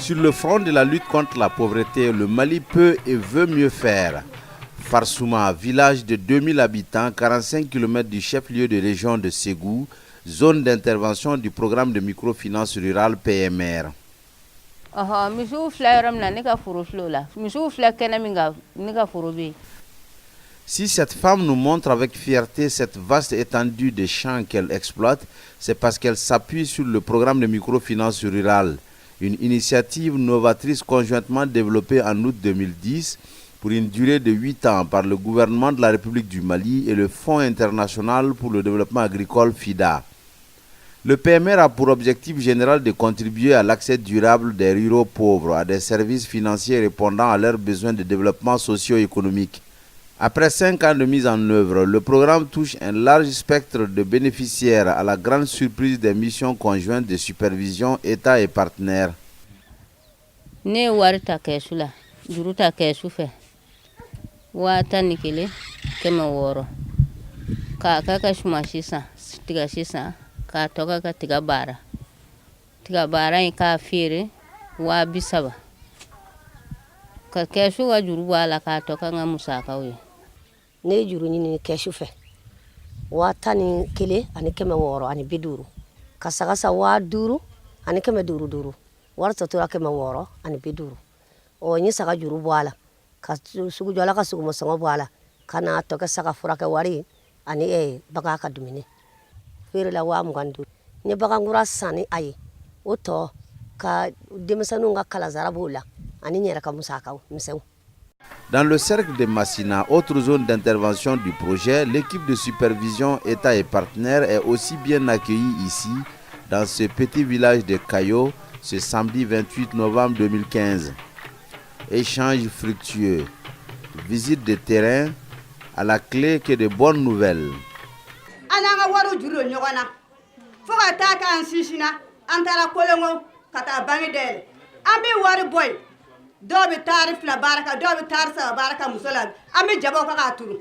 Sur le front de la lutte contre la pauvreté, le Mali peut et veut mieux faire. Farsouma, village de 2000 habitants, 45 km du chef-lieu de région de Ségou, zone d'intervention du programme de microfinance rurale PMR. Si cette femme nous montre avec fierté cette vaste étendue de champs qu'elle exploite, c'est parce qu'elle s'appuie sur le programme de microfinance rurale, une initiative novatrice conjointement développée en août 2010 pour une durée de 8 ans par le gouvernement de la République du Mali et le Fonds international pour le développement agricole FIDA. Le PMR a pour objectif général de contribuer à l'accès durable des ruraux pauvres à des services financiers répondant à leurs besoins de développement socio-économique. Après 5 ans de mise en œuvre, le programme touche un large spectre de bénéficiaires à la grande surprise des missions conjointes de supervision État et partenaires. Ne juru ni keshu fe wa tani kele ani keme woro ani biduru kasagasa wa duru ani keme duru warta tura keme woro ani biduru o ni saga juru bwala ka sugu jola ka sugu mosango bwala kana to ka saga furaka wari ani baga ka dumine fere la wa mugandu ni baga ngura sani ayi oto ka demisanu nga kala zarabula ani nyera ka musaka msew. Dans le cercle de Massina, autre zone d'intervention du projet, l'équipe de supervision État et partenaires est aussi bien accueillie ici, dans ce petit village de Kayo, ce samedi 28 novembre 2015. Échange fructueux, visite de terrain, à la clé que de bonnes nouvelles. Dobe tarif la baraka dobe tarsa baraka musola ami jabo ka turu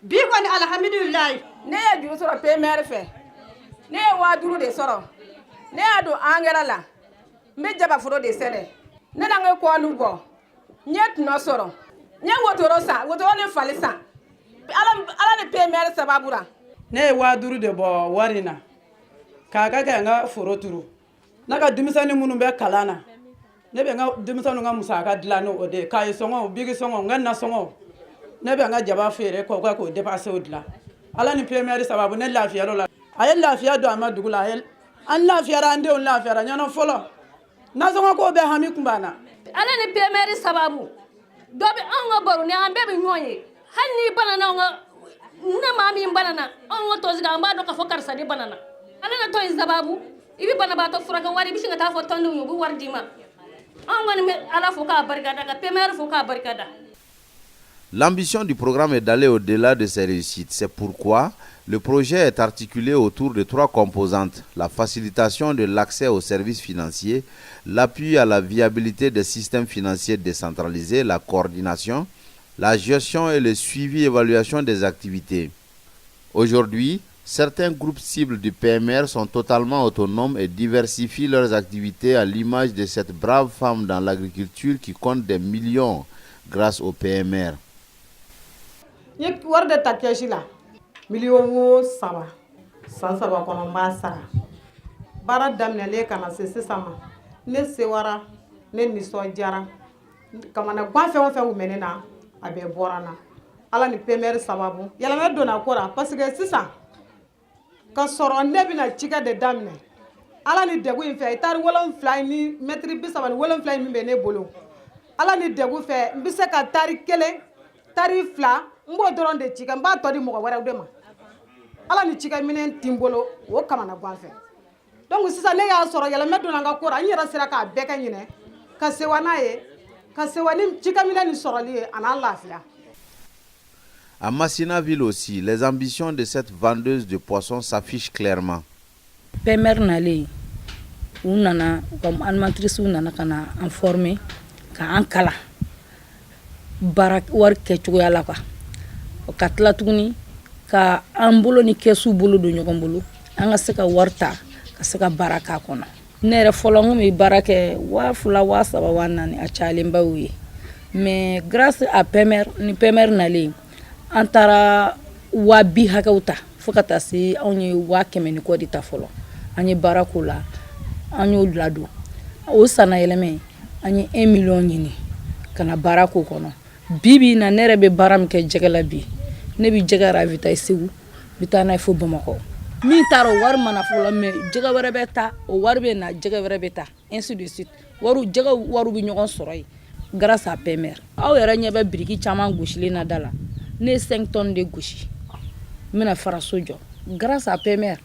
bi ko ni alhamdulillah ne ya juru soro PMR fe ne wa duru de soro ne ado angera la me jaba furo de sele ne na ngai ko lugo nyet no soro nya wotoro ne falisa ala ne PMR sababura ne wa duru de bo warina kaka ka nga furo turu naka dumisani munu be kalana ne be nga demisanu nga musaka dilano ode kay songo bigi songo nganna songo ne be nga jaba fere ko dépasser odla ala ni premier sababu ne lafiya lo la ay lafiya do amadugula ay an lafiya rande on lafiya nyano folo na songo ko be hami kumbana ala ni premier sababu do be an baru ne ambe be nyoye hanni banana nga ne mami banana an to ziga amba do ka fokar sadi banana ala na to sababu ibi banaba to furaka wari bi singa ta fo tondu yugo wardima. L'ambition du programme est d'aller au-delà de ses réussites. C'est pourquoi le projet est articulé autour de 3 composantes: la facilitation de l'accès aux services financiers, l'appui à la viabilité des systèmes financiers décentralisés, la coordination, la gestion et le suivi-évaluation des activités. Aujourd'hui, certains groupes cibles du PMR sont totalement autonomes et diversifient leurs activités à l'image de cette brave femme dans l'agriculture qui compte des millions grâce au PMR. Yek warde takeshila million saba san saba kono mbasa bara damne le kana se sama ne sewara ne niso jara kamana gwafe on fe menena abe borana ala ni PMR sababu yala me dona kora parce que sisa ka soro ne bina cika de damne ala ni degu in fe tar wolon fly ni metri bisaba ni wolon fly mi be ne bolo ala ni degu fe mbise ka tari kele tari fla mbo doron de cika mba todi mo wara dema ala ni cika minen timbolo wo kamana gwanfe donc sisa ne ya soro yala me dona nga kora nyira sira ka beka nyine ka sewana ye ka sewani cika minen ni soro li ana lafia. À Massinaville aussi, les ambitions de cette vendeuse de poissons s'affichent clairement. PMR nale, unana comme animatrice unana kana informer ka ankala barak war ke cogoya la quoi. O katla tuguni ka ambolo ni kesu bolo do nyogom bolo anga se ka warta ka se ka baraka kono. ne yɛrɛ fɔlɔ n kun bɛ baara kɛ 2000 3000 a cayalenbaw ye mais grâce à PMR ni PMR nalen an taara 200 hakɛw ta fo ka taa se anw ye 100 ni kɔ de ta fɔlɔ an ye baara k'o la an y'o ladon o sanna yɛlɛmɛ an ye 1 million ɲini ka na baara k'o kɔnɔ bibi na ne yɛrɛ bɛ baara min kɛ jɛgɛ la bi ne bɛ jɛgɛ ravitailler Segu bi taa n'a ye fo Bamakɔ min taara o wari mana fɔlɔ mais jɛgɛ wɛrɛ bɛ ta o wari bɛ na jɛgɛ wɛrɛ bɛ ta ainsi de suite jɛgɛ wari bɛ ɲɔgɔn sɔrɔ yen grâce à PMR aw yɛrɛ ɲɛ bɛ biriki caman gosilen na da la ne ye 5 tonnes de gosi n bɛna fara so jɔ grâce à PMR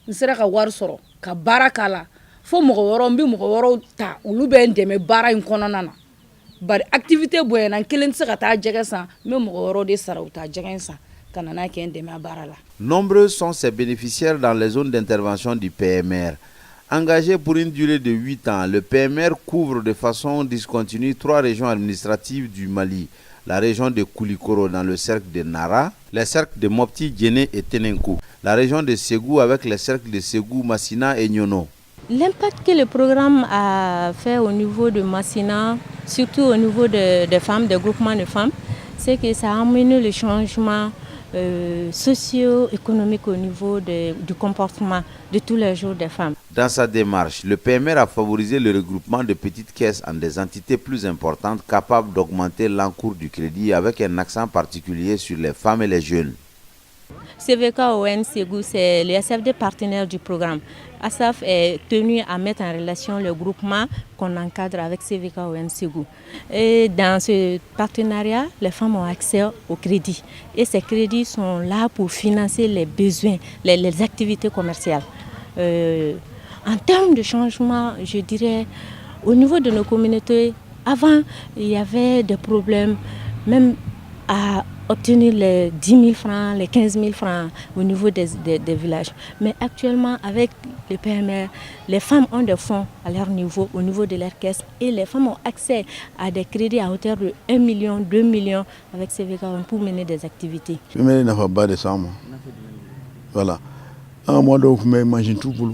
n sera ka wari sɔrɔ ka baara k'a la fo mɔgɔ wɛrɛw n bɛ mɔgɔ wɛrɛw ta olu bɛ n dɛmɛ baara in kɔnɔna na bari activité bonyana n kelen tɛ se ka taa jɛgɛ san n bɛ mɔgɔ wɛrɛw de sara u taa jɛgɛ in san ka na n'a kɛ n dɛmɛ a baara la. Nombreux sont ces bénéficiaires dans les zones d'intervention du PMR. Engagé pour une durée de 8 ans, le PMR couvre de façon discontinue 3 régions administratives du Mali. La région de Koulikoro dans le cercle de Nara, les cercles de Mopti, Djéné et Tenenkou. La région de Ségou avec les cercles de Ségou, Massina et Nyono. L'impact que le programme a fait au niveau de Massina, surtout au niveau des femmes, des groupements de femmes, c'est que ça a amené le changement socio-économique au niveau du comportement de tous les jours des femmes. Dans sa démarche, le PMR a favorisé le regroupement de petites caisses en des entités plus importantes capables d'augmenter l'encours du crédit avec un accent particulier sur les femmes et les jeunes. CVK ON Ségou, c'est le SFD partenaire du programme. ASAF est tenu à mettre en relation le groupement qu'on encadre avec CVK ON Ségou. Et dans ce partenariat, les femmes ont accès au crédit. Et ces crédits sont là pour financer les besoins, les activités commerciales. En termes de changement, je dirais, au niveau de nos communautés, avant, il y avait des problèmes, même à obtenir les 10 000 francs, les 15 000 francs au niveau des villages. Mais actuellement, avec le PMR, les femmes ont des fonds à leur niveau, au niveau de leur caisse, et les femmes ont accès à des crédits à hauteur de 1 million, 2 millions avec CVK pour mener des activités. Je ne sais pas de ça. Voilà. Moi, je mange tout pour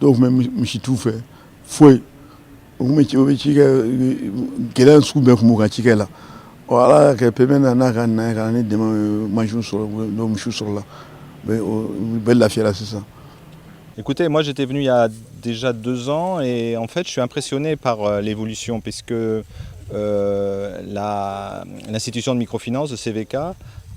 donc je suis tout fait. Fouet. Je suis voilà, que PMR n'a qu'à manger sur là. Belle affaire, c'est ça. Écoutez, moi j'étais venu il y a déjà 2 ans et en fait je suis impressionné par l'évolution puisque l'institution de microfinance de CVK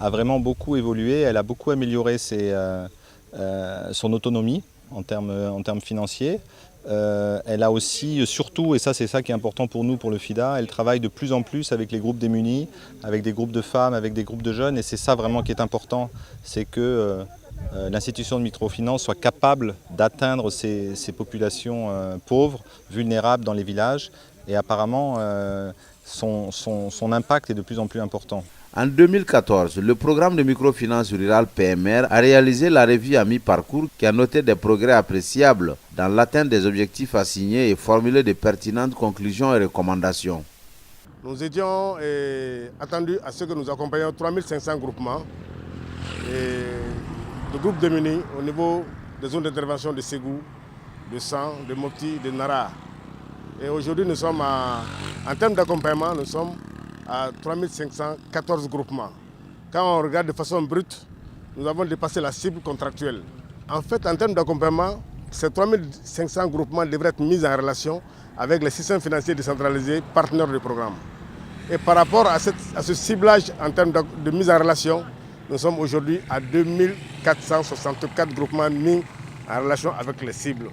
a vraiment beaucoup évolué, elle a beaucoup amélioré son autonomie en termes financiers. Elle a aussi, surtout, et ça c'est ça qui est important pour nous, pour le FIDA, elle travaille de plus en plus avec les groupes démunis, avec des groupes de femmes, avec des groupes de jeunes, et c'est ça vraiment qui est important, c'est que l'institution de microfinance soit capable d'atteindre ces populations pauvres, vulnérables dans les villages, et apparemment son impact est de plus en plus important. En 2014, le programme de microfinance rurale PMR a réalisé la revue à mi-parcours qui a noté des progrès appréciables dans l'atteinte des objectifs assignés et formulé de pertinentes conclusions et recommandations. Nous étions attendus à ce que nous accompagnions 3500 groupements de groupes démunis au niveau des zones d'intervention de Ségou, de San, de Mopti, de Nara. Et aujourd'hui, nous sommes en termes d'accompagnement, nous sommes à 3514 groupements. Quand on regarde de façon brute, nous avons dépassé la cible contractuelle. En fait, en termes d'accompagnement, ces 3500 groupements devraient être mis en relation avec les systèmes financiers décentralisés partenaires du programme. Et par rapport à ce ciblage en termes de mise en relation, nous sommes aujourd'hui à 2464 groupements mis en relation avec les cibles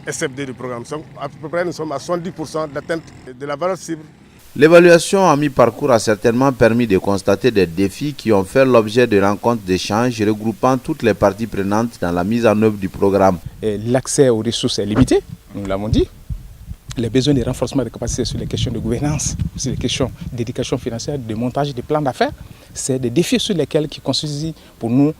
SFD du programme. À peu près, nous sommes à 70% d'atteinte de la valeur cible. L'évaluation à mi-parcours a certainement permis de constater des défis qui ont fait l'objet de rencontres d'échanges regroupant toutes les parties prenantes dans la mise en œuvre du programme. L'accès aux ressources est limité, nous l'avons dit. Les besoins de renforcement des capacités sur les questions de gouvernance, sur les questions d'éducation financière, de montage des plans d'affaires, c'est des défis sur lesquels qui constituent pour nous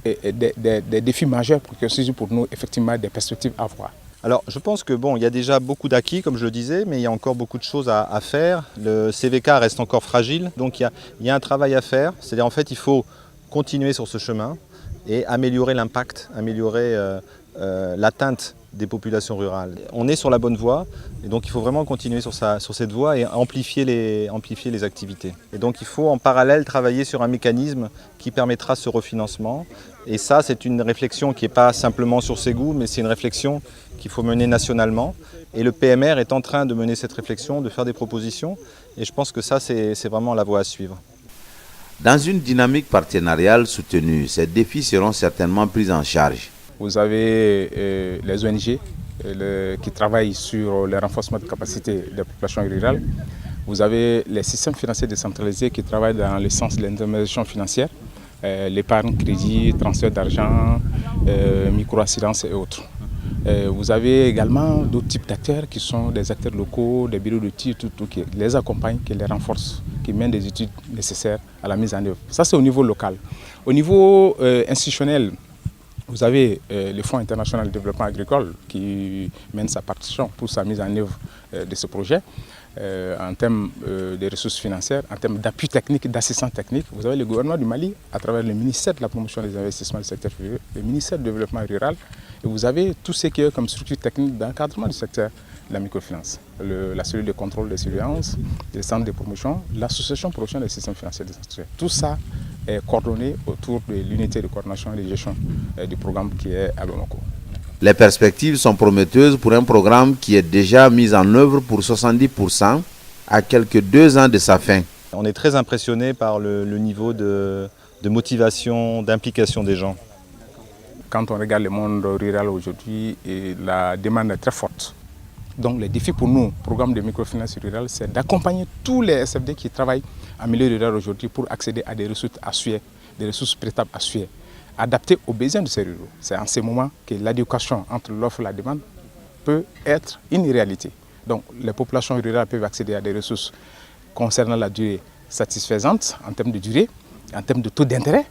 des défis majeurs qui constituent pour nous effectivement des perspectives à voir. Alors je pense que bon, il y a déjà beaucoup d'acquis comme je le disais, mais il y a encore beaucoup de choses à faire. Le CVK reste encore fragile, donc il y a un travail à faire. C'est-à-dire en fait il faut continuer sur ce chemin et améliorer l'impact, améliorer l'atteinte des populations rurales. On est sur la bonne voie et donc il faut vraiment continuer sur cette voie et amplifier les activités. Et donc il faut en parallèle travailler sur un mécanisme qui permettra ce refinancement. Et ça, c'est une réflexion qui n'est pas simplement sur Ségou, mais c'est une réflexion qu'il faut mener nationalement. Et le PMR est en train de mener cette réflexion, de faire des propositions. Et je pense que ça, c'est vraiment la voie à suivre. Dans une dynamique partenariale soutenue, ces défis seront certainement pris en charge. Vous avez les ONG qui travaillent sur le renforcement de capacité des populations rurales. Vous avez les systèmes financiers décentralisés qui travaillent dans le sens de l'intermédiation financière, l'épargne, crédit, transfert d'argent, micro-assurance et autres. Vous avez également d'autres types d'acteurs qui sont des acteurs locaux, des bureaux de titres, tout, qui les accompagnent, qui les renforcent, qui mènent des études nécessaires à la mise en œuvre. Ça, c'est au niveau local. Au niveau institutionnel, vous avez le Fonds international de développement agricole qui mène sa partition pour sa mise en œuvre de ce projet. En termes de ressources financières, en termes d'appui technique, d'assistance technique, vous avez le gouvernement du Mali à travers le ministère de la promotion des investissements du secteur privé, le ministère du développement rural, et vous avez tout ce qui est comme structure technique d'encadrement du secteur de la microfinance, la cellule de contrôle de surveillance, les centres de promotion, l'association de promotion des systèmes financiers décentralisés. Tout ça est coordonné autour de l'unité de coordination et de gestion du programme qui est à Bamako. Les perspectives sont prometteuses pour un programme qui est déjà mis en œuvre pour 70% à quelques 2 ans de sa fin. On est très impressionné par le niveau de motivation, d'implication des gens. Quand on regarde le monde rural aujourd'hui, la demande est très forte. Donc les défis pour nous, programme de microfinance rurale, c'est d'accompagner tous les SFD qui travaillent en milieu rural aujourd'hui pour accéder à des ressources à suer, des ressources prêtables à suer, adaptées aux besoins de ces ruraux. C'est en ce moment que l'adéquation entre l'offre et la demande peut être une réalité. Donc les populations rurales peuvent accéder à des ressources concernant la durée satisfaisante en termes de durée, en termes de taux d'intérêt,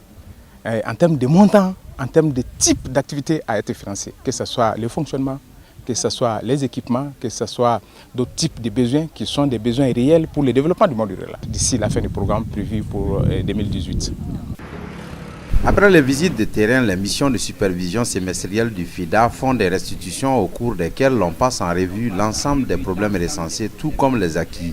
en termes de montant, en termes de type d'activité à être financée, que ce soit le fonctionnement, que ce soit les équipements, que ce soit d'autres types de besoins qui sont des besoins réels pour le développement du monde rural, d'ici la fin du programme prévu pour 2018. Après les visites de terrain, les missions de supervision semestrielle du FIDA font des restitutions au cours desquelles l'on passe en revue l'ensemble des problèmes recensés, tout comme les acquis.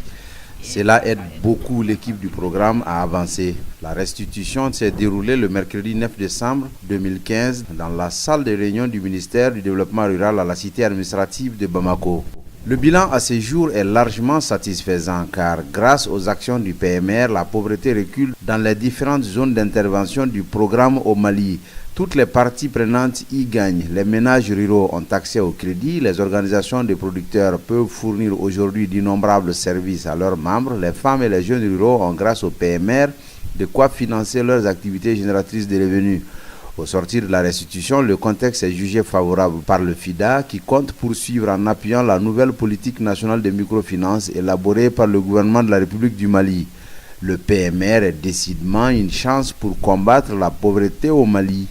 Cela aide beaucoup l'équipe du programme à avancer. La restitution s'est déroulée le mercredi 9 décembre 2015 dans la salle de réunion du ministère du Développement rural à la cité administrative de Bamako. Le bilan à ce jour est largement satisfaisant car grâce aux actions du PMR, la pauvreté recule dans les différentes zones d'intervention du programme au Mali. Toutes les parties prenantes y gagnent. Les ménages ruraux ont accès au crédit. Les organisations de producteurs peuvent fournir aujourd'hui d'innombrables services à leurs membres. Les femmes et les jeunes ruraux ont, grâce au PMR, de quoi financer leurs activités génératrices de revenus. Au sortir de la restitution, le contexte est jugé favorable par le FIDA qui compte poursuivre en appuyant la nouvelle politique nationale de microfinance élaborée par le gouvernement de la République du Mali. Le PMR est décidément une chance pour combattre la pauvreté au Mali.